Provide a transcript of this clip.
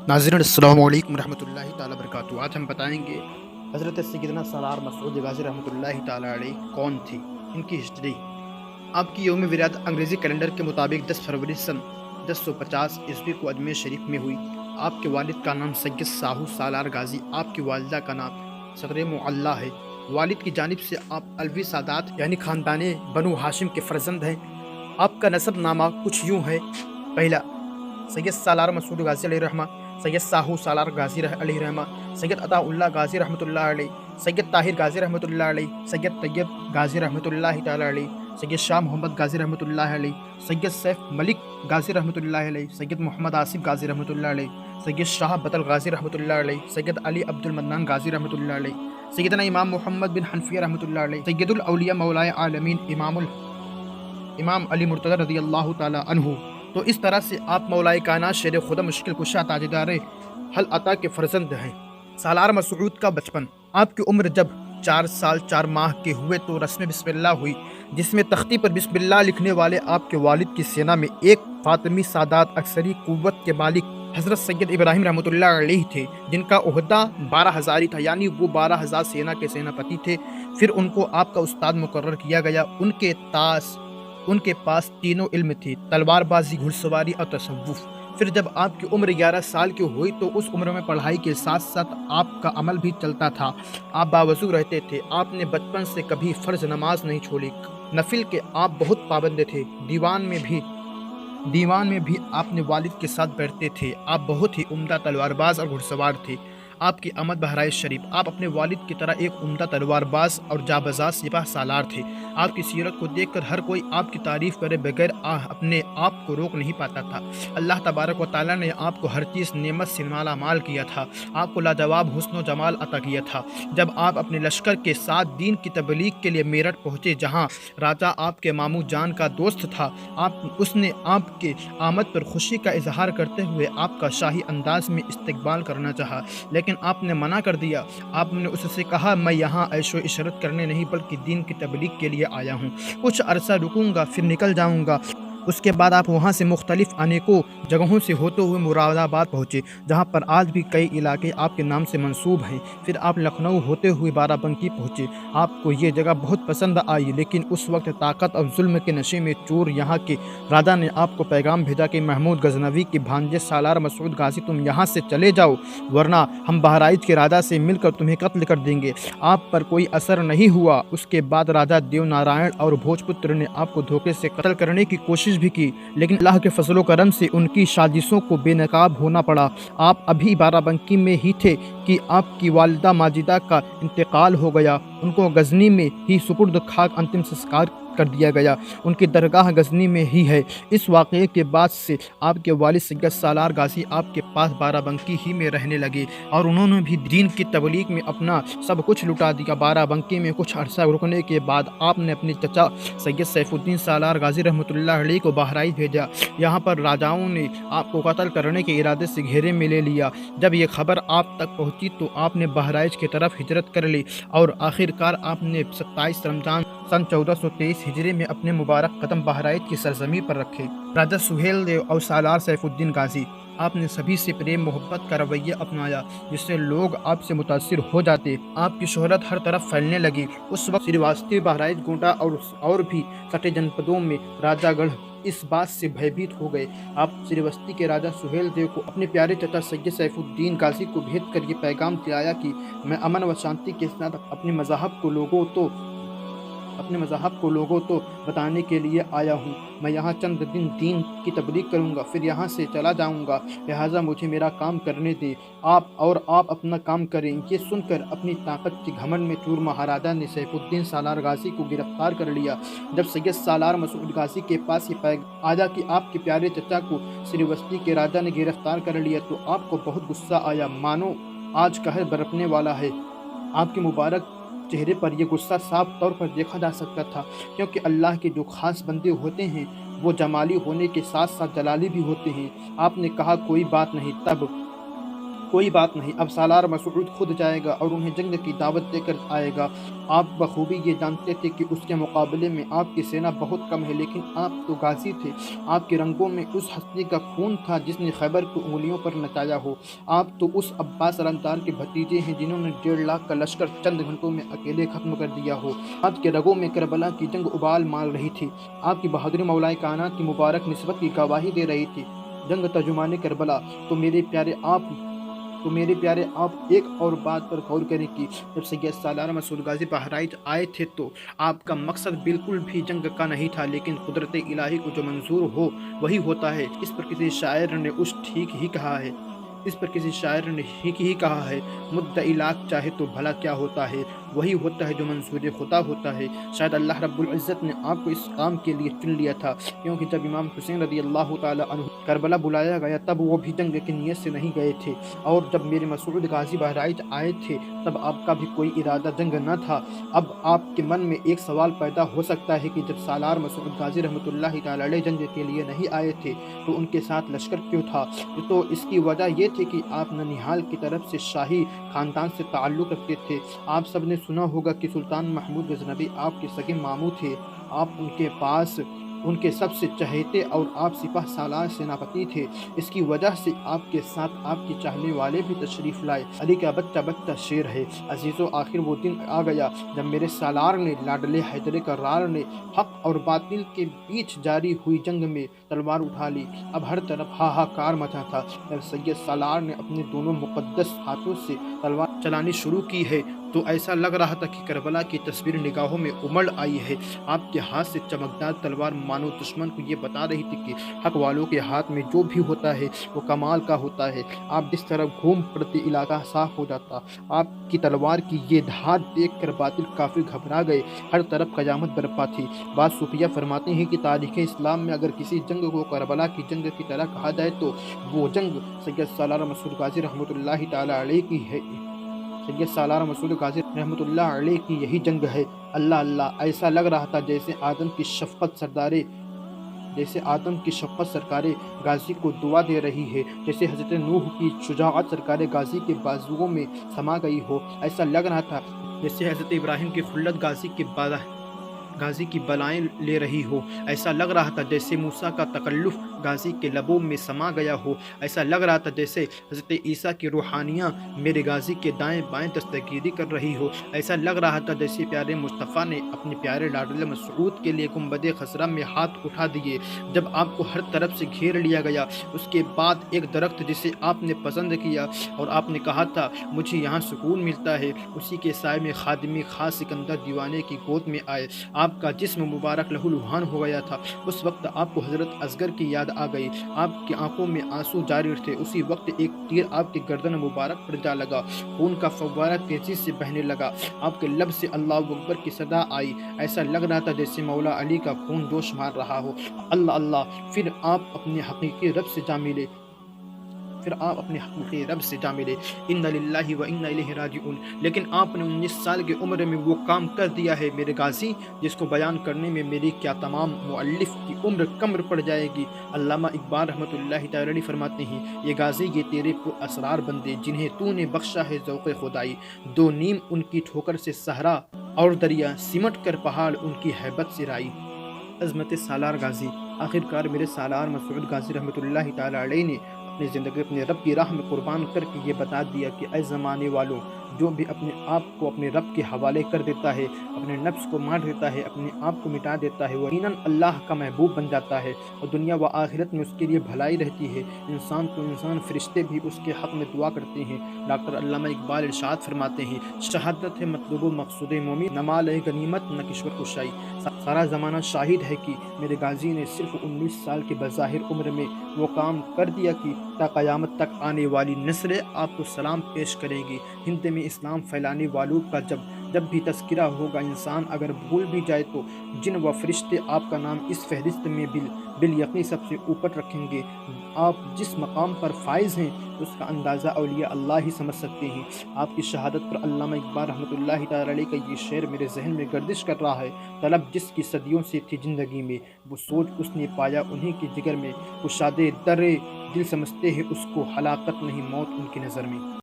नाज़रीन अस्सलामु अलैकुम रहमतुल्लाहि ताला बरकातुहू। आज हम बताएंगे हज़रत सैयदना सलार मसूद गाज़ी रहमतुल्लाहि ताला अलैह कौन थी, इनकी हिस्ट्री। आपकी यौम विलादत अंग्रेज़ी कैलेंडर के मुताबिक 10 फरवरी सन 1050 ईस्वी को अजमेर शरीफ में हुई। आपके वालिद का नाम सैयद साहू सालार गाज़ी, आपकी वालिदा का नाम सदर मुअल्ला है। वालिद की जानिब से आप अलवी सादात यानी ख़ानदान बनु हाशिम के फ़र्जंद हैं। आपका नसब नामा कुछ यूँ है। पहला, सैयद सालार मसूद गाज़ी अलैहि रहमा, सैयद साहू सालार गाज़ी अलैहि रहमा, सैयद अताउल्लाह गाज़ी रहमतुल्लाह अलैह, सैयद ताहिर गाज़ी रहमतुल्लाह अलैह, सैयद तैयब गाज़ी रहमतुल्लाह ताला अलैह, सैयद शाह मोहम्मद गाज़ी रहमतुल्लाह अलैह, सैयद सैफ मलिक गाज़ी रहमतुल्लाह अलैह, सैयद मोहम्मद आसिफ गाज़ी रहमतुल्लाह अलैह, सैयद शाह बतल गाज़ी रहमतुल्लाह अलैह, सैयद अली अब्दुल मन्नान गाज़ी रहमतुल्लाह अलैह, सैयदना इमाम मोहम्मद बिन हनफिया रहमतुल्लाह अलैह, सैयदुल औलिया मौलाए आलमीन इमाम अली मुर्तज़ा रज़ियल्लाहु ताला अन्हु। तो इस तरह से आप मौलाए कायनात शेर खुदा मुश्किल कुशा ताजदार हल अता के फर्जंद हैं। सालार मसूद का बचपन। आपकी उम्र जब 4 साल 4 माह के हुए तो रस्म बिस्मिल्लाह हुई, जिसमें तख्ती पर बिस्मिल्लाह लिखने वाले आपके वालिद की सेना में एक फातिमी सादात अक्सरी कुव्वत के मालिक हज़रत सैयद इब्राहिम रहमतुल्लाह अलैह थे, जिनका ओहदा 12 हज़ारी था, यानी वो 12,000 सेना के सेनापति थे। फिर उनको आपका उस्ताद मुकर्रर किया गया। उनके पास तीनों इल्म थे, तलवारबाजी, घुड़सवारी और तसव्वुफ। फिर जब आपकी उम्र 11 साल की हुई तो उस उम्र में पढ़ाई के साथ साथ आपका अमल भी चलता था। आप बावजू रहते थे। आपने बचपन से कभी फ़र्ज नमाज नहीं छोड़ी। नफिल के आप बहुत पाबंद थे। दीवान में भी आपने वालिद के साथ बैठते थे। आप बहुत ही उम्दा तलवारबाज और घुड़सवार थे। आपकी आमद बहराइच शरीफ। आप अपने वालिद की तरह एक उम्दा तलवारबाज और जाबाज सिपाह सालार थे। आपकी सीरत को देखकर हर कोई आपकी तारीफ करे बगैर अपने आप को रोक नहीं पाता था। अल्लाह तबारक व तआला ने आपको हर चीज़ नेमत से माला माल किया था। आपको लाजवाब हुस्न व जमाल अता किया था। जब आप अपने लश्कर के साथ दीन की तबलीग के लिए मेरठ पहुँचे, जहाँ राजा आपके मामू जान का दोस्त था, उसने आपके आमद पर खुशी का इजहार करते हुए आपका शाही अंदाज में इस्तकबाल करना चाहा, लेकिन आपने मना कर दिया। आपने उससे कहा, मैं यहाँ ऐशो इशरत करने नहीं बल्कि दीन की तबलीग के लिए आया हूँ। कुछ अरसा रुकूंगा फिर निकल जाऊँगा। उसके बाद आप वहाँ से मुख्तलिफ अनेकों जगहों से होते हुए मुरादाबाद पहुँचे, जहाँ पर आज भी कई इलाके आपके नाम से मंसूब हैं। फिर आप लखनऊ होते हुए बाराबंकी पहुँचे। आपको ये जगह बहुत पसंद आई, लेकिन उस वक्त ताकत और जुल्म के नशे में चूर यहाँ के राजा ने आपको पैगाम भेजा कि महमूद गजनवी के भांजे सालार मसूद गाजी, तुम यहाँ से चले जाओ, वरना हम बहराइच के राजा से मिलकर तुम्हें कत्ल कर देंगे। आप पर कोई असर नहीं हुआ। उसके बाद राजा देव नारायण और भोजपुत्र ने आपको धोखे से कत्ल करने की कोशिश भी की, लेकिन अल्लाह के फजलो करम से उनकी साजिशों को बेनकाब होना पड़ा। आप अभी बाराबंकी में ही थे कि आपकी वालिदा माजिदा का इंतकाल हो गया। उनको गजनी में ही सुपुर्द खाक अंतिम संस्कार कर दिया गया। उनकी दरगाह गजनी में ही है। इस वाक़े के बाद से आपके वालिद सैयद सालार गाजी आपके पास बाराबंकी ही में रहने लगे और उन्होंने भी दीन की तबलीग में अपना सब कुछ लुटा दिया। बाराबंकी में कुछ अरसा रुकने के बाद आपने अपने चचा सैयद सैफुद्दीन सालार गाजी रहमतुल्लाह अलैह को बहराइच भेजा। यहाँ पर राजाओं ने आपको कत्ल करने के इरादे से घेरे में ले लिया। जब ये खबर आप तक पहुँची तो आपने बहराइच की तरफ हिजरत कर ली और आखिरकार आपने 27 रमजान सन 1423 हिजरी में अपने मुबारक कदम बहराइच की सरजमी पर रखे। राजा सुहेल देव और सालार सैफुद्दीन गाजी, आपने सभी से प्रेम मोहब्बत का रवैया अपनाया, जिससे लोग आपसे मुतासिर हो जाते। आपकी शोहरत हर तरफ फैलने लगी। उस वक्त श्रीवास्तव, बहराइच, गोंडा और भी सटे जनपदों में राजागढ़ इस बात से भयभीत हो गए। आप श्रीवस्ती के राजा सुहेल देव को अपने प्यारे चचा सैयद सैफुद्दीन गाजी को भेज कर ये पैगाम दिलाया कि मैं अमन व शांति के साथ अपने मज़हब को लोगों तो बताने के लिए आया हूँ। मैं यहाँ चंद दिन दीन की तबलीग करूँगा, फिर यहाँ से चला जाऊँगा, लिहाजा मुझे मेरा काम करने दे। आप अपना काम करें। ये सुनकर अपनी ताकत के घमंड में चूर महाराजा ने सैफुद्दीन सालार गाजी को गिरफ्तार कर लिया। जब सैयद सालार मसूद गाजी के पास ये पैगाम आया कि आपके प्यारे चचा को श्रीवस्ती के राजा ने गिरफ्तार कर लिया, तो आपको बहुत गुस्सा आया, मानो आज कहर बरपने वाला है। आपके मुबारक चेहरे पर यह गुस्सा साफ तौर पर देखा जा सकता था, क्योंकि अल्लाह के जो खास बंदे होते हैं वो जमाली होने के साथ साथ जलाली भी होते हैं। आपने कहा, कोई बात नहीं। कोई बात नहीं, अब सालार मसूद खुद जाएगा और उन्हें जंग की दावत देकर आएगा। आप बखूबी ये जानते थे कि उसके मुकाबले में आपकी सेना बहुत कम है, लेकिन आप तो गाजी थे। आपके रंगों में उस हस्ती का खून था जिसने खैबर को उंगलियों पर नचाया हो। आप तो उस अब्बास अलंतार के भतीजे हैं जिन्होंने 1.5 लाख का लश्कर चंद घंटों में अकेले खत्म कर दिया हो। आपके रगों में करबला की जंग उबाल मार रही थी। आपकी बहादुरी मौलाए कायनात की मुबारक निस्बत की गवाही दे रही थी। जंग तर्जुमाने करबला। तो मेरे प्यारे आप एक और बात पर गौर करें कि जब सैयद सालार मसूद गाजी बहराइच आए थे तो आपका मकसद बिल्कुल भी जंग का नहीं था, लेकिन कुदरत इलाही को जो मंजूर हो वही होता है। इस पर किसी शायर ने ठीक ही कहा है, मुद्दई लाख चाहे तो भला क्या होता है, वही होता है जो मंसूर खुदा होता है। शायद अल्लाह रब्बुल इज़्ज़त ने आपको इस काम के लिए चुन लिया था, क्योंकि जब इमाम हुसैन रज़ी अल्लाह ताला अन्हु करबला बुलाया गया तब वो भी जंग की नीयत से नहीं गए थे, और जब मेरे मसूद गाजी बहराइच आए थे तब आपका भी कोई इरादा जंग न था। अब आपके मन में एक सवाल पैदा हो सकता है कि जब सालार मसूद गाजी रहमतुल्लाहि ताला अलैह जंग के लिए नहीं आए थे तो उनके साथ लश्कर क्यों था। तो इसकी वजह ये थी कि आप ननिहाल की तरफ से शाही खानदान से ताल्लुक़ रखते थे। आप सब ने सुना होगा कि सुल्तान महमूद गजनबी आपके सगे मामू थे। आप उनके पास उनके सबसे चहेते और आप सिपह सालार सेनापति थे। इसकी वजह से आपके साथ आपके चाहने वाले भी तशरीफ़ लाए। अली का बच्चा बच्चा शेर है। अजीज़ों, आखिर वो दिन आ गया जब मेरे सालार ने लाडले हैदर करार ने हक और बातिल के बीच जारी हुई जंग में तलवार उठा ली। अब हर तरफ हाहाकार मचा था। जब सैयद सालार ने अपने दोनों मुक़द्दस हाथों से तलवार चलानी शुरू की है तो ऐसा लग रहा था कि करबला की तस्वीर निगाहों में उमड़ आई है। आपके हाथ से चमकदार तलवार मानो दुश्मन को ये बता रही थी कि हक वालों के हाथ में जो भी होता है वो कमाल का होता है। आप जिस तरफ घूम पड़ते इलाका साफ हो जाता। आपकी तलवार की ये धार देख कर बातिल काफ़ी घबरा गए। हर तरफ क़यामत बरपा थी। बात सूफिया फरमाते हैं कि तारीख़ इस्लाम में अगर किसी जंग को करबला की जंग की तरह कहा जाए तो वो जंग सैयद सालार मसूद गाजी रहमतुल्लाहि ताला अलैह की है। सैयद सालार मसूद गाजी रहमतुल्लाह अलैह की यही जंग है। अल्लाह अल्लाह, ऐसा लग रहा था जैसे आदम की शफ़क़त सरकारे गाजी को दुआ दे रही है, जैसे हज़रत नूह की शुजाअत सरकारे गाजी के बाजुओं में समा गई हो। ऐसा लग रहा था जैसे हज़रत इब्राहिम की खुल्लत गाजी की बलाएं ले रही हो। ऐसा लग रहा था जैसे मूसा का तकल्लुफ़ गाजी के लबों में समा गया हो। ऐसा लग रहा था जैसे हज़रत ईसा की रूहानियाँ मेरे गाजी के दाएं बाएं दस्तगीरी कर रही हो। ऐसा लग रहा था जैसे प्यारे मुस्तफ़ा ने अपने प्यारे लाडले मसऊद के लिए गुंबद खसरा में हाथ उठा दिए। जब आपको हर तरफ से घेर लिया गया, उसके बाद एक दरख्त जिसे आपने पसंद किया और आपने कहा था मुझे यहाँ सुकून मिलता है, उसी के साए में खादिमी खास सिकंदर दीवाने की गोद में आए। आपका जिस्म मुबारक लहूलुहान हो गया था। उस वक्त आपको हज़रत असगर की याद आ गई। आपकी आंखों में आंसू जारी थे। उसी वक्त एक तीर आपके गर्दन मुबारक पर जा लगा। खून का फव्वारा तेजी से बहने लगा। आपके लब से अल्लाह अकबर की सदा आई। ऐसा लग रहा था जैसे मौला अली का खून जोश मार रहा हो। अल्लाह अल्लाह, फिर आप अपने हकीकी रब से जा मिले। इन्ना लिल्लाहि व इन्ना इलैहि राजिऊन। लेकिन आपने 19 साल की उम्र में वो काम कर दिया है मेरे गाजी, जिसको बयान करने में मेरी क्या तमाम मुअल्लिफ की उम्र कमर पड़ जाएगी। अल्लामा इकबाल रहमतुल्लाहि तआला अलैह फरमाते हैं, ये गाजी ये तेरे पुरअसरार बंदे जिन्हें तूने बख्शा है ज़ौक़ खुदाई। दो नीम उनकी ठोकर से सहरा और दरिया सिमट कर पहाड़ उनकी हैबत से राई। अज़मत सालार गाजी। आखिरकार मेरे सालार मसूद गाजी रहमतुल्लाहि तआला अलैह ने अपनी ज़िंदगी अपने रब की राह में कुर्बान करके ये बता दिया कि ऐ ज़माने वालों, जो भी अपने आप को अपने रब के हवाले कर देता है, अपने नफ्स को मार देता है, अपने आप को मिटा देता है, वो यकीनन अल्लाह का महबूब बन जाता है और दुनिया व आखिरत में उसके लिए भलाई रहती है। इंसान तो इंसान, फरिश्ते भी उसके हक़ में दुआ करते हैं। डॉक्टर अल्लामा इकबाल इरशाद फरमाते हैं, शहादत है मतलूब मकसूद मोमिन, न माल है गनीमत न किश्वर कुशाई। सारा ज़माना शाहिद है कि मेरे गाजी ने सिर्फ 19 साल की बज़ाहिर उम्र में वो काम कर दिया कि ता क़यामत तक आने वाली नस्लें आपको सलाम पेश करेंगी। हिंद में इस्लाम फैलाने वालों का जब جب بھی تذکرہ ہوگا انسان اگر بھول بھی جائے تو جن و فرشتے آپ کا نام اس فہرست میں بالیقین سب سے اوپر رکھیں گے۔ آپ جس مقام پر فائز ہیں اس کا اندازہ اولیاء اللہ ہی سمجھ سکتے ہیں۔ آپ کی شہادت پر علامہ اقبال رحمۃ اللہ تعالی علیہ کا یہ شعر میرے ذہن میں گردش کر رہا ہے: طلب جس کی صدیوں سے تھی زندگی میں، وہ سوچ اس نے پایا انہیں کے جگر میں، کشادے در دل سمجھتے ہیں اس کو، ہلاکت نہیں موت ان کی نظر میں۔